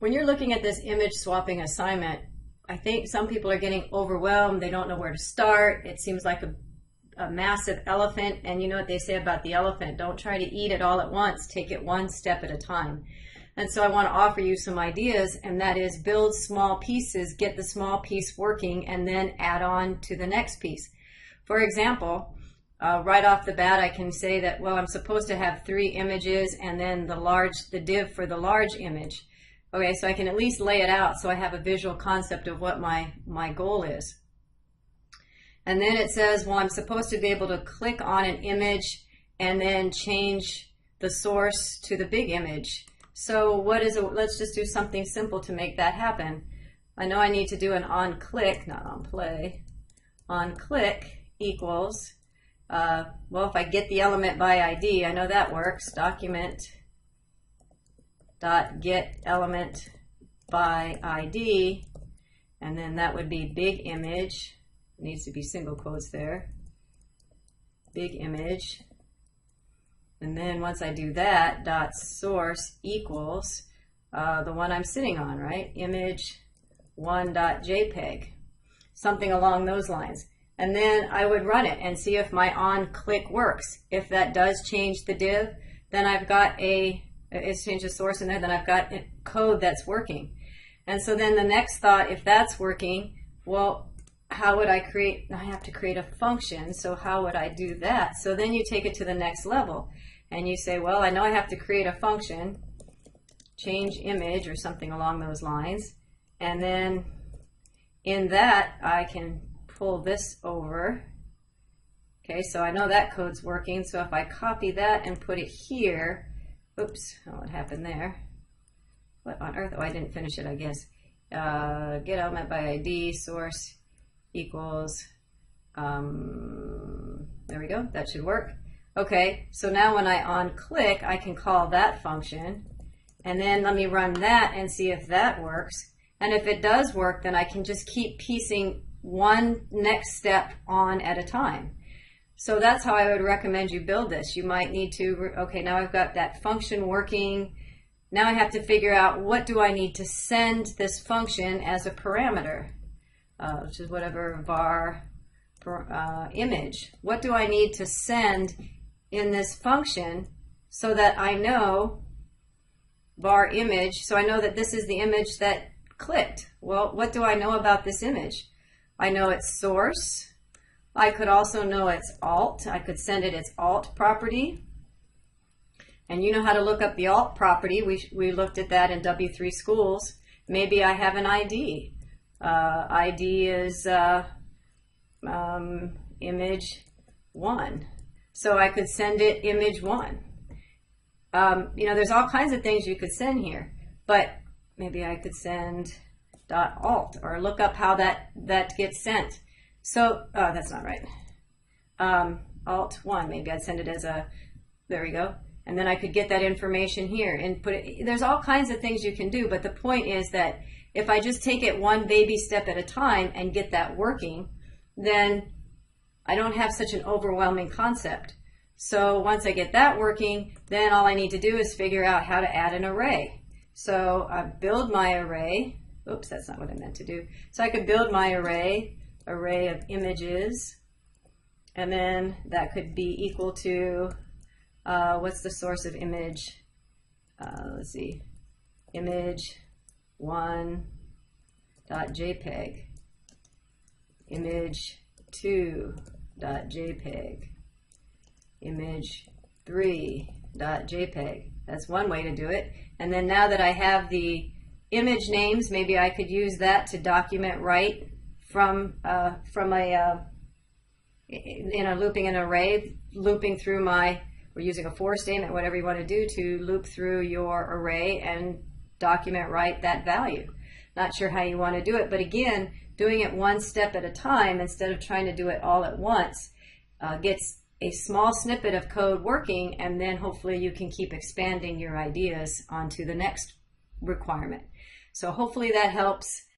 When you're looking at this image swapping assignment, I think some people are getting overwhelmed. They don't know where to start. It seems like a massive elephant, and you know what they say about the elephant: don't try to eat it all at once, take it one step at a time. And so I want to offer you some ideas, and that is build small pieces, get the small piece working, and then add on to the next piece. For example, right off the bat I can say that, well, I'm supposed to have 3 images and then the div for the large image. Okay, so I can at least lay it out so I have a visual concept of what my goal is. And then it says, well, I'm supposed to be able to click on an image and then change the source to the big image. So let's just do something simple to make that happen. I know I need to do an on click, not on play. On click equals, well, if I get the element by ID, I know that works. Document dot get element by ID, and then that would be big image. It needs to be single quotes there. Big image. And then once I do that, dot source equals the one I'm sitting on, right? Image 1.jpg, something along those lines. And then I would run it and see if my on click works. If that does change the div, then I've got it's changed the source in there, then I've got code that's working. And so then the next thought, if that's working, well, how would I create? I have to create a function, so how would I do that? So then you take it to the next level and you say, well, I know I have to create a function, change image or something along those lines, and then in that I can pull this over. Okay, so I know that code's working, so if I copy that and put it here, oops, oh, what happened there? What on earth? Oh, I didn't finish it, I guess. Get element by ID, source equals, there we go, that should work. Okay, so now when I on click, I can call that function, and then let me run that and see if that works. And if it does work, then I can just keep piecing one next step on at a time. So that's how I would recommend you build this. You might need to, okay, now I've got that function working. Now I have to figure out, what do I need to send this function as a parameter, which is whatever var image. What do I need to send in this function so that I know var image, so I know that this is the image that clicked. Well, what do I know about this image? I know its source. I could also know its alt. I could send it its alt property. And you know how to look up the alt property. We looked at that in W3 Schools. Maybe I have an ID. ID is image 1. So I could send it image 1. You know, there's all kinds of things you could send here. But maybe I could send .alt or look up how that gets sent. So that's not right. Alt 1, maybe I'd send it as a, there we go. And then I could get that information here and put it, there's all kinds of things you can do, but the point is that if I just take it one baby step at a time and get that working, then I don't have such an overwhelming concept. So once I get that working, then all I need to do is figure out how to add an array. So I build my array. Oops, that's not what I meant to do. So I could build my array of images, and then that could be equal to, what's the source of image? Let's see, image 1.jpg, image 2.jpg, image 3.jpg. That's one way to do it. And then now that I have the image names, maybe I could use that to document right from looping an array, looping through we're using a for statement, whatever you want to do to loop through your array and document right that value. Not sure how you want to do it, but again, doing it one step at a time instead of trying to do it all at once gets a small snippet of code working, and then hopefully you can keep expanding your ideas onto the next requirement. So hopefully that helps.